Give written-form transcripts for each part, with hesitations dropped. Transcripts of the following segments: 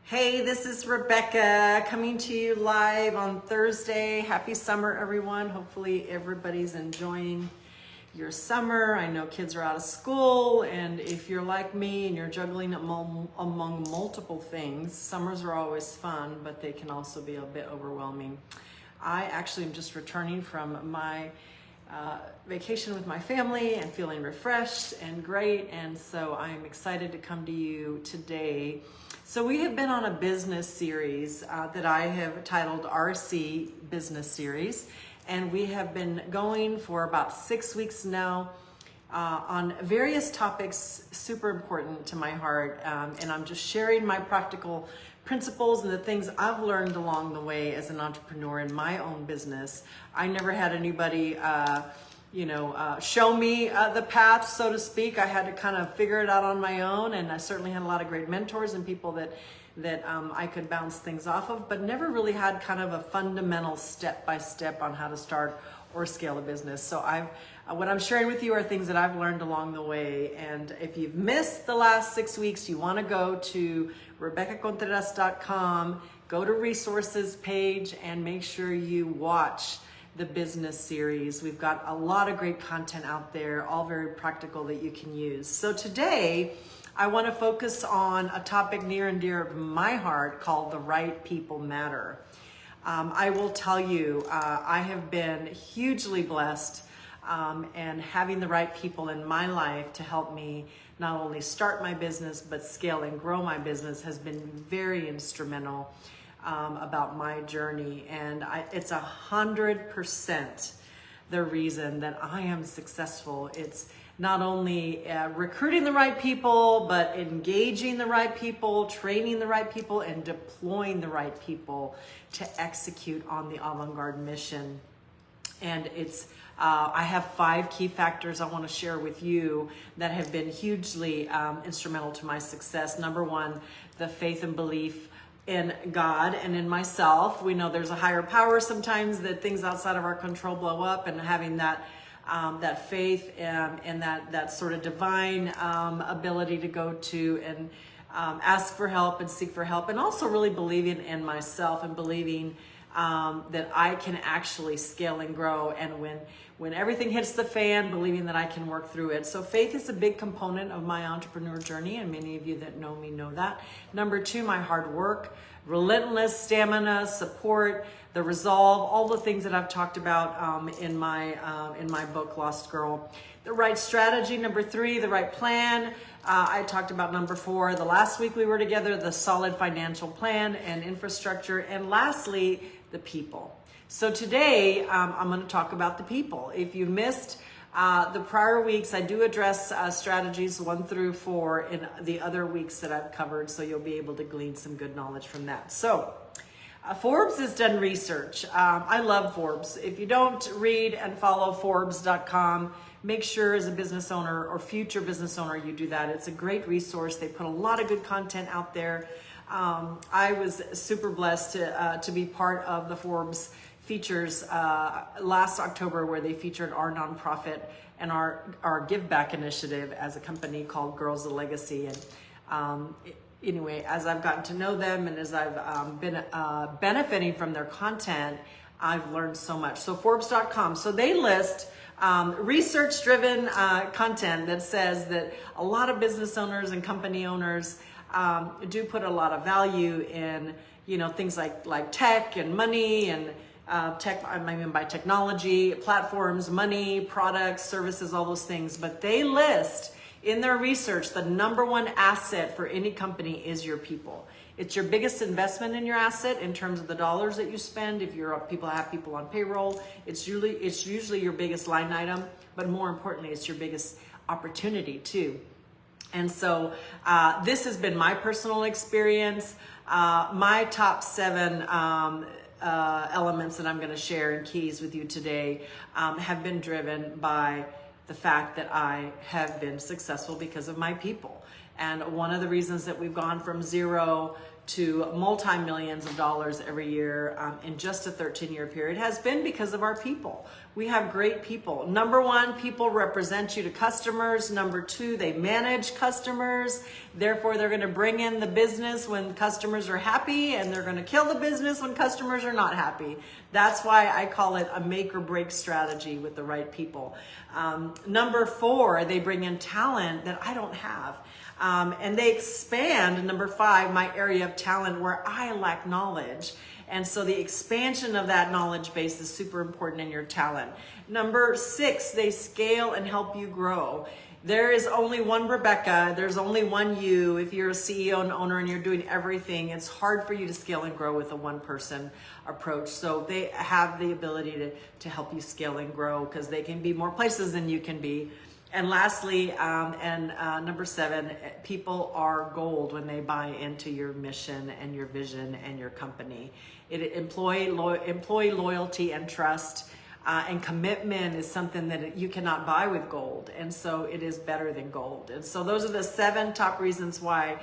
Hey, this is Rebecca coming to you live on Thursday. Happy summer, everyone. Hopefully everybody's enjoying your summer. I know kids are out of school, and if you're like me and you're juggling among multiple things, summers are always fun, but they can also be a bit overwhelming. I actually am just returning from my vacation with my family and feeling refreshed and great, and so I'm excited to come to you today. So we have been on a business series that I have titled RC Business Series, and we have been going for about 6 weeks now on various topics super important to my heart, and I'm just sharing my practical principles and the things I've learned along the way as an entrepreneur in my own business. I never had anybody show me the path, so to speak. I had to kind of figure it out on my own, and I certainly had a lot of great mentors and people that I could bounce things off of, but never really had kind of a fundamental step-by-step on how to start or scale a business. So what I'm sharing with you are things that I've learned along the way, and if you've missed the last 6 weeks, you want to go to RebeccaContreras.com, go to resources page, and make sure you watch the business series. We've got a lot of great content out there, all very practical that you can use. So today, I want to focus on a topic near and dear to my heart called The Right People Matter. I will tell you, I have been hugely blessed and having the right people in my life to help me not only start my business, but scale and grow my business has been very instrumental about my journey. And it's 100% the reason that I am successful. It's not only recruiting the right people, but engaging the right people, training the right people, and deploying the right people to execute on the avant-garde mission. And I have 5 key factors I want to share with you that have been hugely instrumental to my success. Number 1, the faith and belief in God and in myself. We know there's a higher power sometimes, that things outside of our control blow up, and having that faith and that sort of divine ability to go to and ask for help and seek for help, and also really believing in myself and believing that I can actually scale and grow, and when everything hits the fan, believing that I can work through it. So faith is a big component of my entrepreneur journey, and many of you that know me know that. Number 2, my hard work, relentless stamina, support, the resolve, all the things that I've talked about in my book, Lost Girl. The right strategy, number 3, the right plan. I talked about number 4, the last week we were together, the solid financial plan and infrastructure. And lastly, the people. So today, I'm going to talk about the people. If you missed the prior weeks, I do address strategies 1 through 4 in the other weeks that I've covered, so you'll be able to glean some good knowledge from that. So Forbes has done research. I love Forbes. If you don't read and follow Forbes.com, make sure as a business owner or future business owner you do that. It's a great resource. They put a lot of good content out there. I was super blessed to be part of the Forbes features last October, where they featured our nonprofit and our Give Back initiative as a company called Girls of Legacy. And anyway, as I've gotten to know them and as I've been benefiting from their content, I've learned so much. So Forbes.com, so they list research-driven content that says that a lot of business owners and company owners do put a lot of value in, things like tech and money and tech. I mean by technology, platforms, money, products, services, all those things. But they list in their research the number 1 asset for any company is your people. It's your biggest investment in your asset in terms of the dollars that you spend. If have people on payroll, it's usually your biggest line item, but more importantly, it's your biggest opportunity too. And so this has been my personal experience. My top 7 elements that I'm going to share and keys with you today have been driven by the fact that I have been successful because of my people. And one of the reasons that we've gone from 0 to multi-millions of dollars every year in just a 13-year period has been because of our people. We have great people. Number one, people represent you to customers. Number two, they manage customers. Therefore, they're going to bring in the business when customers are happy, and they're going to kill the business when customers are not happy. That's why I call it a make or break strategy with the right people. Number four, they bring in talent that I don't have. And they expand, number five, my area of talent where I lack knowledge. And so the expansion of that knowledge base is super important in your talent. Number six, they scale and help you grow. There is only one Rebecca. There's only one you. If you're a CEO and owner and you're doing everything, it's hard for you to scale and grow with a one-person approach. So they have the ability to help you scale and grow because they can be more places than you can be. And lastly, number seven, people are gold when they buy into your mission and your vision and your company. Employee loyalty and trust and commitment is something that you cannot buy with gold. And so it is better than gold. And so those are the 7 top reasons why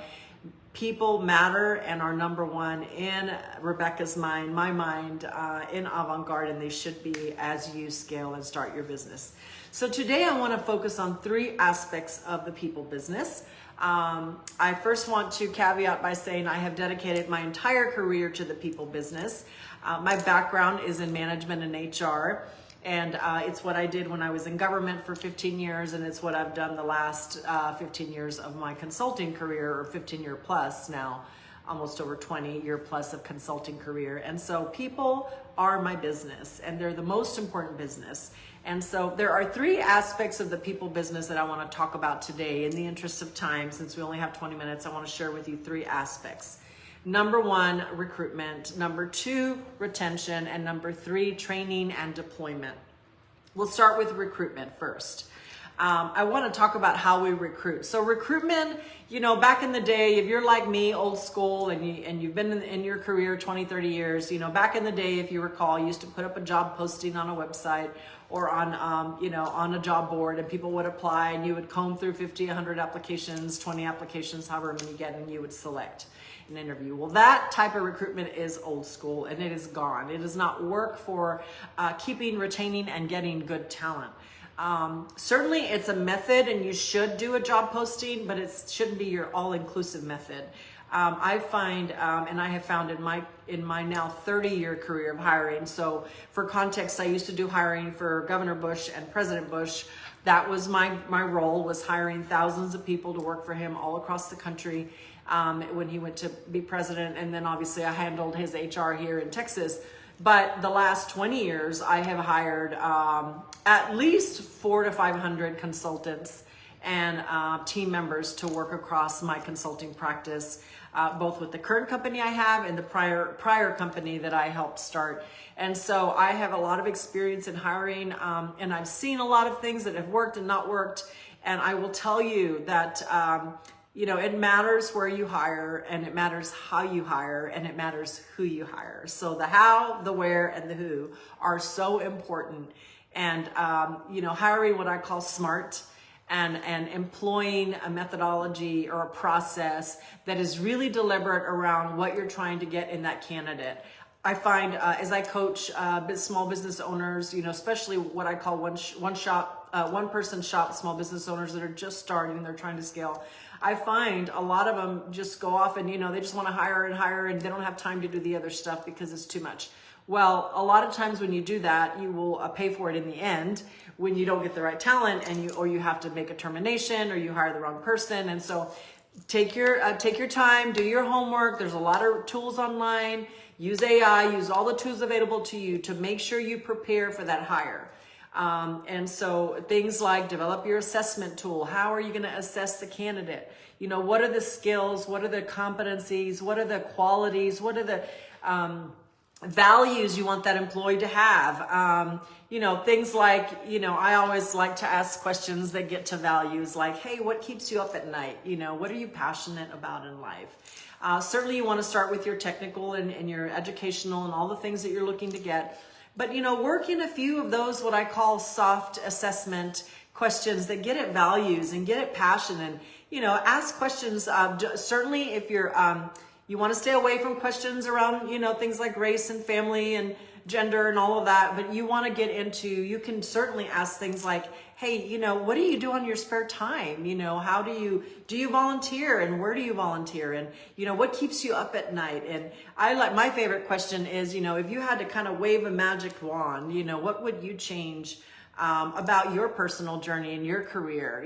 people matter and are number one in Rebecca's mind, my mind, in Avant-Garde, and they should be as you scale and start your business. So today I want to focus on 3 aspects of the people business. I first want to caveat by saying I have dedicated my entire career to the people business. My background is in management and HR, and it's what I did when I was in government for 15 years, and it's what I've done the last 15 years of my consulting career, or 15 year plus now, almost over 20 year plus of consulting career. And so people are my business, and they're the most important business. And so there are 3 aspects of the people business that I want to talk about today. In the interest of time, since we only have 20 minutes, I want to share with you 3 aspects. Number 1, recruitment. Number 2, retention. And number 3, training and deployment. We'll start with recruitment first. I want to talk about how we recruit. So recruitment, you know, back in the day, if you're like me, old school, and you've been in your career 20, 30 years, you know, back in the day, if you recall, you used to put up a job posting on a website or on, on a job board, and people would apply, and you would comb through 50, 100 applications, 20 applications, however many you get, and you would select an interview. Well, that type of recruitment is old school, and it is gone. It does not work for keeping, retaining, and getting good talent. Certainly it's a method, and you should do a job posting, but it shouldn't be your all-inclusive method. I find, and I have found in my now 30-year career of hiring. So for context, I used to do hiring for Governor Bush and President Bush. That was my role, was hiring thousands of people to work for him all across the country when he went to be president. And then obviously I handled his HR here in Texas. But the last 20 years, I have hired at least 400 to 500 consultants and team members to work across my consulting practice, both with the current company I have and the prior company that I helped start. And so I have a lot of experience in hiring, and I've seen a lot of things that have worked and not worked. And I will tell you that it matters where you hire, and it matters how you hire, and it matters who you hire. So the how, the where, and the who are so important. And, hiring what I call smart and employing a methodology or a process that is really deliberate around what you're trying to get in that candidate. I find as I coach small business owners, especially what I call one person shop small business owners that are just starting, they're trying to scale. I find a lot of them just go off and, they just want to hire and they don't have time to do the other stuff because it's too much. Well, a lot of times when you do that, you will pay for it in the end when you don't get the right talent or you have to make a termination or you hire the wrong person. And so take your time, do your homework. There's a lot of tools online. Use AI, use all the tools available to you to make sure you prepare for that hire. And so things like develop your assessment tool. How are you going to assess the candidate? What are the skills? What are the competencies? What are the qualities? What are the values you want that employee to have? Things like, I always like to ask questions that get to values like, hey, what keeps you up at night? What are you passionate about in life? Certainly you want to start with your technical and your educational and all the things that you're looking to get. But, work in a few of those, what I call soft assessment questions that get at values and get at passion and, ask questions. Certainly if you're, You want to stay away from questions around, things like race and family and gender and all of that, but you want to get into, you can certainly ask things like, hey, what do you do on your spare time? How do you volunteer, and where do you volunteer? And, what keeps you up at night? And my favorite question is, if you had to kind of wave a magic wand, what would you change about your personal journey and your career?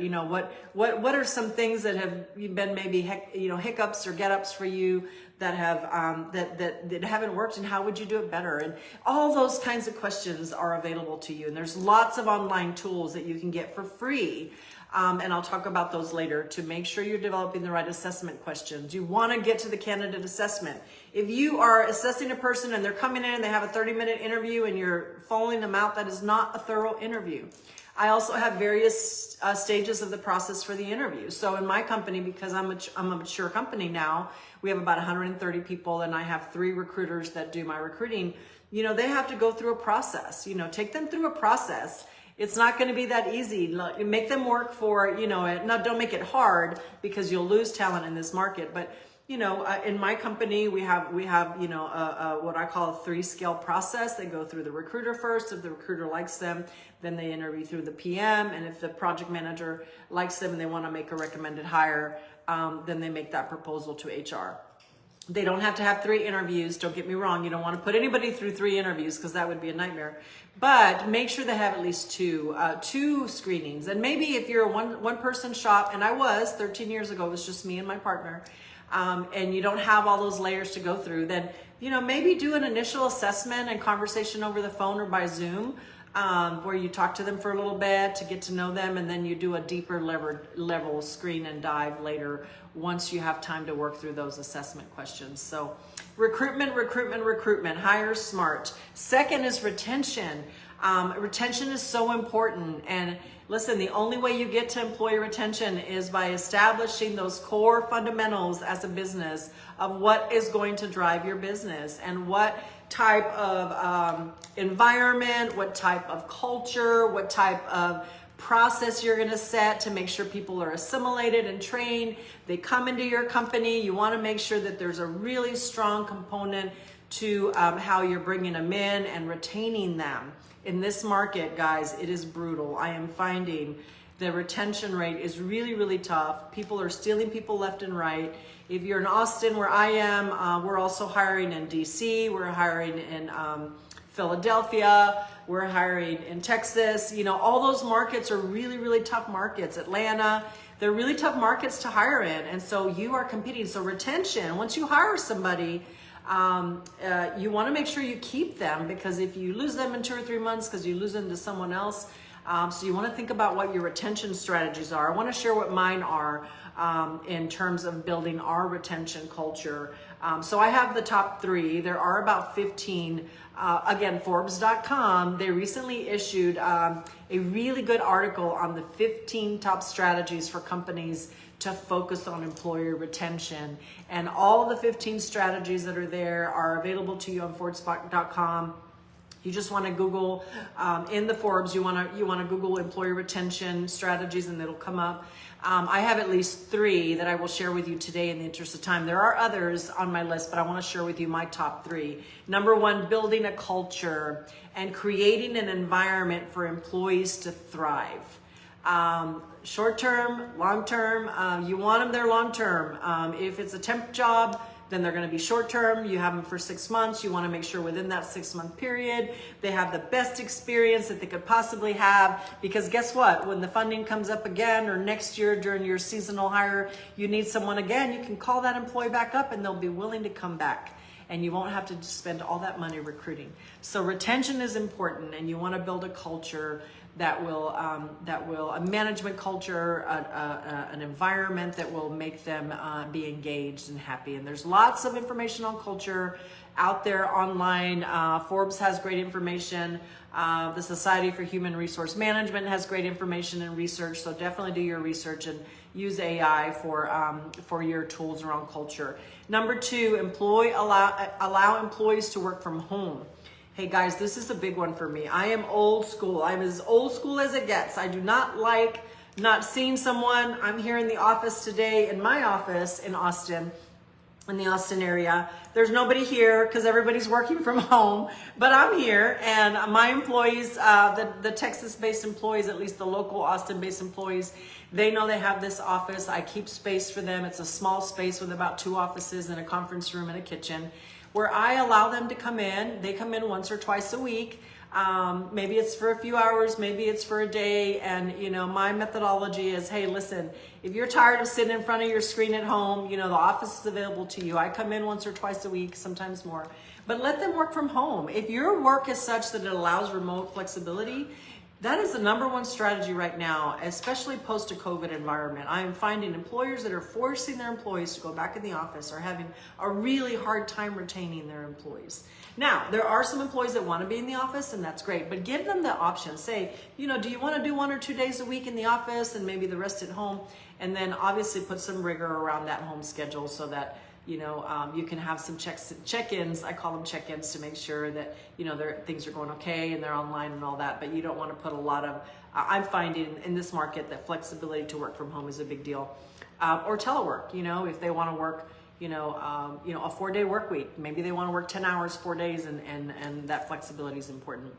What are some things that have been maybe hiccups or get-ups for you that have that haven't worked, and how would you do it better? And all those kinds of questions are available to you, and there's lots of online tools that you can get for free. And I'll talk about those later to make sure you're developing the right assessment questions. You want to get to the candidate assessment. If you are assessing a person and they're coming in and they have a 30-minute interview and you're following them out, that is not a thorough interview. I also have various stages of the process for the interview. So in my company, because I'm a mature company now, we have about 130 people, and I have 3 recruiters that do my recruiting. They have to go through a process. Take them through a process. It's not going to be that easy. Make them work for, don't make it hard, because you'll lose talent in this market. But, in my company, we have what I call a 3-scale process. They go through the recruiter first. If the recruiter likes them, then they interview through the PM. And if the project manager likes them and they want to make a recommended hire, then they make that proposal to HR. They don't have to have 3 interviews. Don't get me wrong. You don't want to put anybody through 3 interviews, because that would be a nightmare. But make sure they have at least 2 screenings. And maybe if you're a one-person shop, and I was 13 years ago, it was just me and my partner, and you don't have all those layers to go through, then maybe do an initial assessment and conversation over the phone or by Zoom, where you talk to them for a little bit to get to know them, and then you do a deeper level screen and dive later once you have time to work through those assessment questions. So recruitment, hire smart. Second is retention. Retention is so important. And listen, the only way you get to employee retention is by establishing those core fundamentals as a business of what is going to drive your business, and what type of environment, what type of culture, what type of process you're going to set to make sure people are assimilated and trained. They come into your company. You want to make sure that there's a really strong component to how you're bringing them in and retaining them. In this market, guys, it is brutal. I am finding the retention rate is really, really tough. People are stealing people left and right. If you're in Austin, where I am, we're also hiring in DC. We're hiring in Philadelphia. We're hiring in Texas. All those markets are really, really tough markets. Atlanta, they're really tough markets to hire in. And so you are competing. So retention, once you hire somebody, you want to make sure you keep them, because if you lose them in 2 or 3 months because you lose them to someone else, so you want to think about what your retention strategies are. I want to share what mine are in terms of building our retention culture. So I have the top 3. There are about 15. Again, Forbes.com, they recently issued a really good article on the 15 top strategies for companies to focus on employee retention. And all of the 15 strategies that are there are available to you on Forbes.com. You just want to Google in the Forbes. You want to Google employee retention strategies, and it'll come up. I have at least 3 that I will share with you today in the interest of time. There are others on my list, but I want to share with you my top 3. Number 1, building a culture and creating an environment for employees to thrive. Short term, long term, you want them there long term. If it's a temp job, then they're going to be short term. You have them for 6 months. You want to make sure within that 6-month period, they have the best experience that they could possibly have. Because guess what? When the funding comes up again, or next year during your seasonal hire, you need someone again, you can call that employee back up and they'll be willing to come back. And you won't have to spend all that money recruiting. So retention is important, and you want to build a culture that will a management culture, an environment that will make them be engaged and happy. And there's lots of information on culture out there online. Forbes has great information. The Society for Human Resource Management has great information and research. So definitely do your research and use AI for your tools around culture. Number 2, allow employees to work from home. Hey guys, this is a big one for me. I am old school. I'm as old school as it gets. I do not like not seeing someone. I'm here in the office today, in my office in Austin, in the Austin area. There's nobody here because everybody's working from home, but I'm here, and my employees, the Texas-based employees, at least the local Austin-based employees, they know they have this office. I keep space for them. It's a small space with about 2 offices and a conference room and a kitchen, where I allow them to come in. They come in once or twice a week. Maybe it's for a few hours, maybe it's for a day. And, you know, my methodology is, hey, listen, if you're tired of sitting in front of your screen at home, you know, the office is available to you. I come in once or twice a week, sometimes more, but let them work from home. If your work is such that it allows remote flexibility, that is the #1 strategy right now, especially post a COVID environment. I am finding employers that are forcing their employees to go back in the office are having a really hard time retaining their employees. Now, there are some employees that want to be in the office, and that's great, but give them the option. Say, you know, do you want to do 1 or 2 days a week in the office and maybe the rest at home? And then obviously put some rigor around that home schedule so that, you know, you can have some check-ins. I call them check-ins to make sure that, you know, things are going okay and they're online and all that. But you don't want to put a lot of, I'm finding in this market that flexibility to work from home is a big deal. Or telework, you know, if they want to work, a 4-day work week. Maybe they want to work 10 hours, 4 days, and that flexibility is important.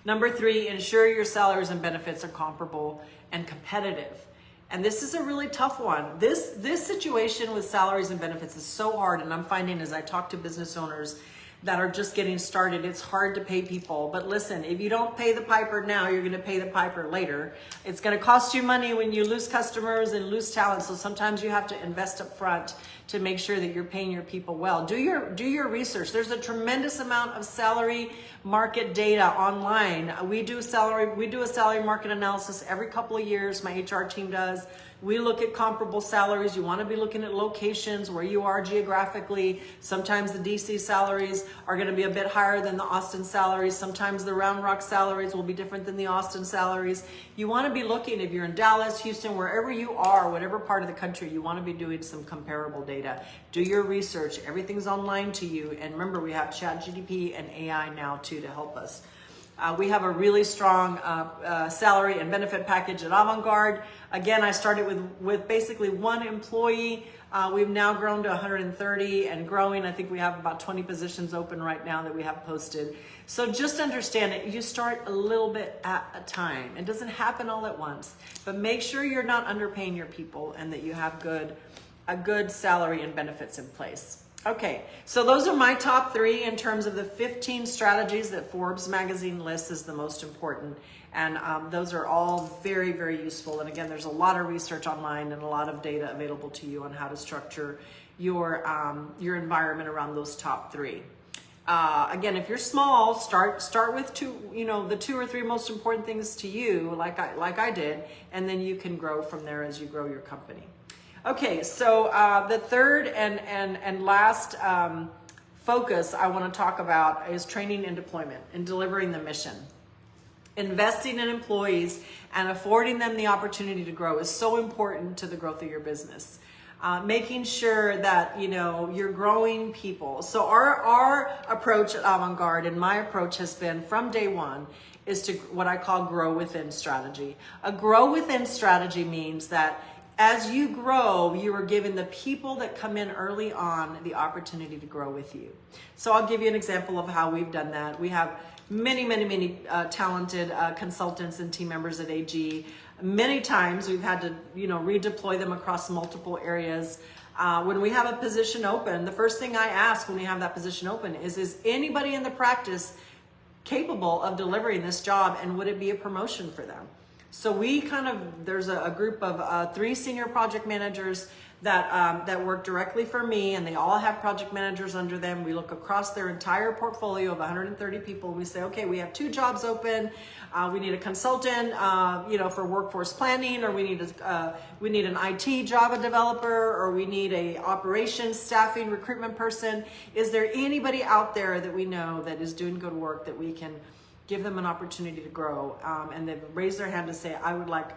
Number 3, ensure your salaries and benefits are comparable and competitive. And this is a really tough one. This situation with salaries and benefits is so hard, and I'm finding as I talk to business owners that are just getting started, it's hard to pay people. But listen, if you don't pay the piper now, you're gonna pay the piper later. It's gonna cost you money when you lose customers and lose talent, so sometimes you have to invest up front to make sure that you're paying your people well. Do your research. There's a tremendous amount of salary market data online. We do a salary market analysis every couple of years. My HR team does. We look at comparable salaries. You want to be looking at locations where you are geographically. Sometimes the DC salaries are going to be a bit higher than the Austin salaries. Sometimes the Round Rock salaries will be different than the Austin salaries. You want to be looking, if you're in Dallas, Houston, wherever you are, whatever part of the country, you want to be doing some comparable data. Do your research. Everything's online to you. And remember, we have ChatGPT and AI now too to help us. We have a really strong salary and benefit package at Avant-Garde. Again, I started with basically 1 employee. We've now grown to 130 and growing. I think we have about 20 positions open right now that we have posted. So just understand it. You start a little bit at a time. It doesn't happen all at once, but make sure you're not underpaying your people and that you have a good salary and benefits in place. Okay, so those are my top 3 in terms of the 15 strategies that Forbes magazine lists as the most important. And those are all very, very useful. And again, there's a lot of research online and a lot of data available to you on how to structure your environment around those top 3. Again, if you're small, start with the 2 or 3 most important things to you, like I did, and then you can grow from there as you grow your company. Okay, so the third and last focus I want to talk about is training and deployment and delivering the mission. Investing in employees and affording them the opportunity to grow is so important to the growth of your business. Making sure that you're growing people. So our approach at Avant-Garde, and my approach has been from day one, is to what I call grow within strategy. A grow within strategy means that as you grow, you are given the people that come in early on the opportunity to grow with you. So I'll give you an example of how we've done that. We have many talented consultants and team members at AG. Many times we've had to redeploy them across multiple areas. When we have a position open, the first thing I ask when we have that position open is anybody in the practice capable of delivering this job, and would it be a promotion for them? So there's a group of 3 senior project managers that work directly for me, and they all have project managers under them. We look across their entire portfolio of 130 people, and we say, okay, we have 2 jobs open. We need a consultant, for workforce planning, or we need an IT Java developer, or we need a operations staffing recruitment person. Is there anybody out there that we know that is doing good work that we can give them an opportunity to grow, and they raise their hand to say, I would like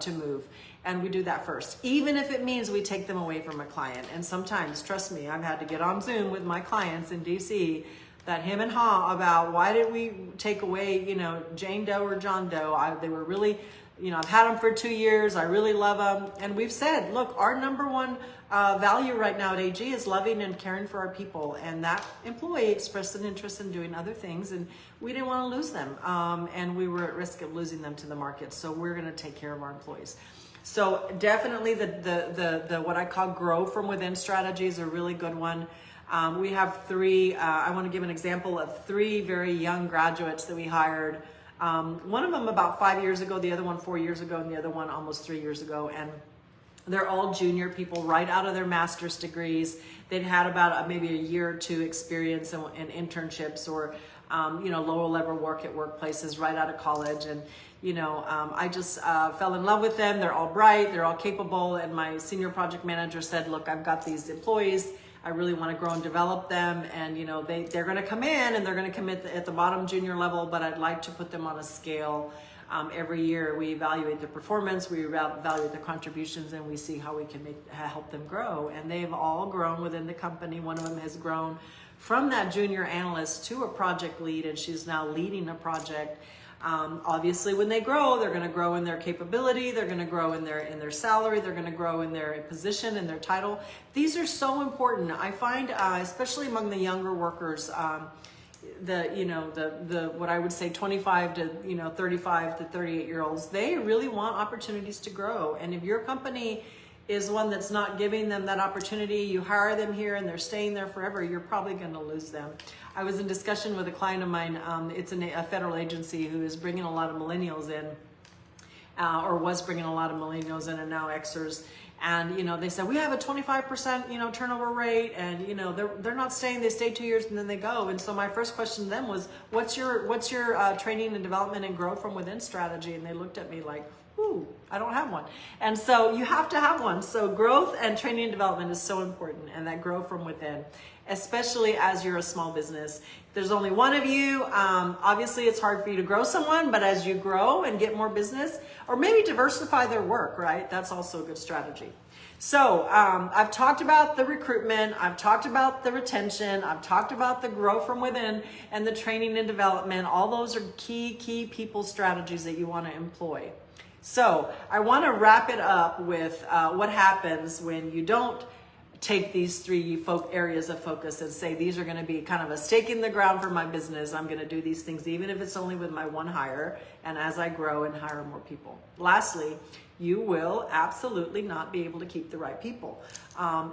to move. And we do that first, even if it means we take them away from a client. And sometimes, trust me, I've had to get on Zoom with my clients in DC that him and ha about why did we take away, Jane Doe or John Doe. They were really I've had them for 2 years. I really love them. And we've said, look, our number one value right now at AG is loving and caring for our people. And that employee expressed an interest in doing other things, and we didn't want to lose them. And we were at risk of losing them to the market. So we're going to take care of our employees. So definitely the what I call grow from within strategy is a really good one. We have 3, I want to give an example of 3 very young graduates that we hired. One of them about 5 years ago, the other one 4 years ago, and the other one almost 3 years ago. And they're all junior people right out of their master's degrees. They'd had about maybe a year or 2 experience in internships or, lower level work at workplaces right out of college. And, I just fell in love with them. They're all bright, they're all capable. And my senior project manager said, look, I've got these employees. I really want to grow and develop them. And, they're going to come in and they're going to commit at the bottom junior level, but I'd like to put them on a scale. Every year we evaluate their performance, we evaluate their contributions, and we see how we can help them grow. And they've all grown within the company. One of them has grown from that junior analyst to a project lead, and she's now leading a project. Obviously, when they grow, they're going to grow in their capability, they're going to grow in their salary, they're going to grow in their position and their title. These are so important. I find, especially among the younger workers, the what I would say 25 to 35 to 38-year-olds, they really want opportunities to grow. And if your company is one that's not giving them that opportunity, you hire them here and they're staying there forever, you're probably going to lose them. I was in discussion with a client of mine. It's a federal agency who is bringing a lot of millennials in, or was bringing a lot of millennials in, and now Xers. And they said we have a 25% turnover rate, and they're not staying. They stay 2 years and then they go. And so my first question to them was, what's your training and development and grow from within strategy? And they looked at me like, ooh, I don't have one. And so you have to have one. So growth and training and development is so important, and that grow from within, especially as you're a small business. There's only one of you. Obviously, it's hard for you to grow someone, but as you grow and get more business, or maybe diversify their work, right? That's also a good strategy. So I've talked about the recruitment, I've talked about the retention, I've talked about the grow from within and the training and development. All those are key people strategies that you want to employ. So I want to wrap it up with what happens when you don't take these 3 areas of focus and say, these are going to be kind of a stake in the ground for my business. I'm going to do these things, even if it's only with my one hire, and as I grow and hire more people. Lastly, you will absolutely not be able to keep the right people.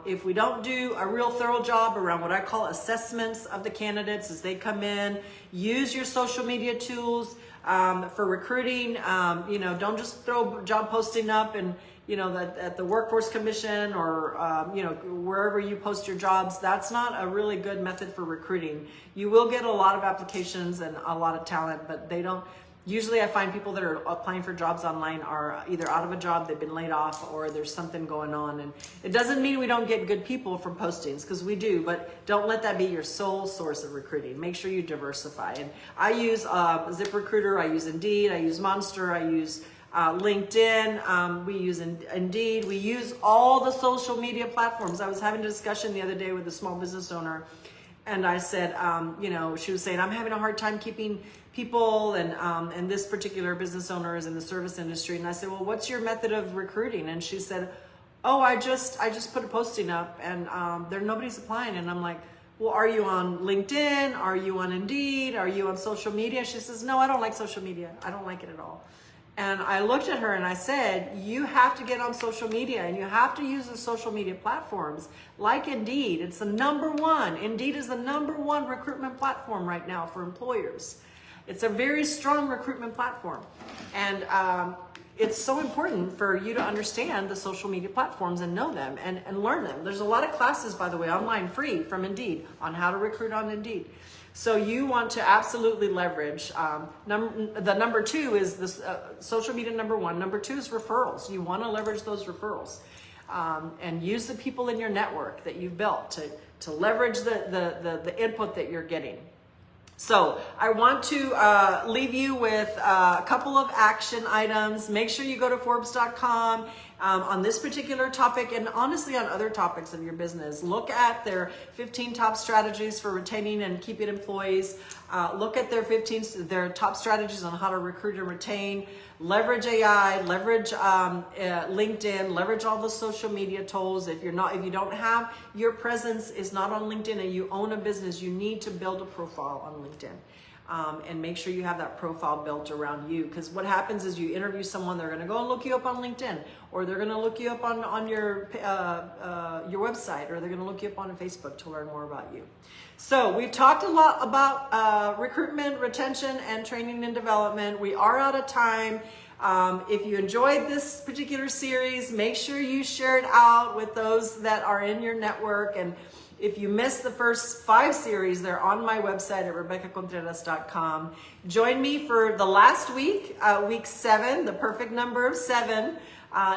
If we don't do a real thorough job around what I call assessments of the candidates as they come in, use your social media tools for recruiting. Don't just throw job posting up and at the Workforce Commission or wherever you post your jobs. That's not a really good method for recruiting. You will get a lot of applications and a lot of talent, but they don't. Usually I find people that are applying for jobs online are either out of a job, they've been laid off, or there's something going on. And it doesn't mean we don't get good people from postings, because we do, but don't let that be your sole source of recruiting. Make sure you diversify. And I use ZipRecruiter, I use Indeed, I use Monster, I use LinkedIn, we use Indeed, we use all the social media platforms. I was having a discussion the other day with a small business owner, and I said, she was saying, I'm having a hard time keeping people, and this particular business owner is in the service industry. And I said, well, what's your method of recruiting? And she said, oh, I just put a posting up, and nobody's applying. And I'm like, well, are you on LinkedIn? Are you on Indeed? Are you on social media? She says, no, I don't like social media. I don't like it at all. And I looked at her and I said, you have to get on social media, and you have to use the social media platforms like Indeed. It's the number one. Indeed is the number one recruitment platform right now for employers. It's a very strong recruitment platform. And it's so important for you to understand the social media platforms and know them and learn them. There's a lot of classes, by the way, online free from Indeed on how to recruit on Indeed. So you want to absolutely leverage. The number 2 is this social media number 1. Number 2 is referrals. You want to leverage those referrals and use the people in your network that you've built to leverage the input that you're getting. So I want to leave you with a couple of action items. Make sure you go to Forbes.com on this particular topic, and honestly on other topics of your business. Look at their 15 top strategies for retaining and keeping employees. Look at their top strategies on how to recruit and retain, leverage AI, leverage LinkedIn, leverage all the social media tools. If you don't have, your presence is not on LinkedIn and you own a business, you need to build a profile on LinkedIn. And make sure you have that profile built around you, because what happens is you interview someone, they're going to go and look you up on LinkedIn, or they're going to look you up on your website, or they're going to look you up on Facebook to learn more about you. So we've talked a lot about recruitment, retention, and training and development. We are out of time. If you enjoyed this particular series, make sure you share it out with those that are in your network. And if you missed the first 5 series, they're on my website at RebeccaContreras.com. Join me for the last week, week 7, the perfect number of 7.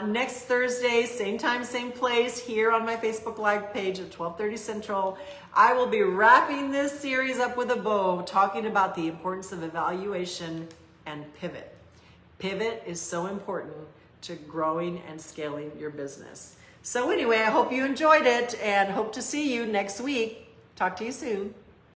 Next Thursday, same time, same place, here on my Facebook Live page at 12:30 Central. I will be wrapping this series up with a bow, talking about the importance of evaluation and pivot. Pivot is so important to growing and scaling your business. So anyway, I hope you enjoyed it and hope to see you next week. Talk to you soon.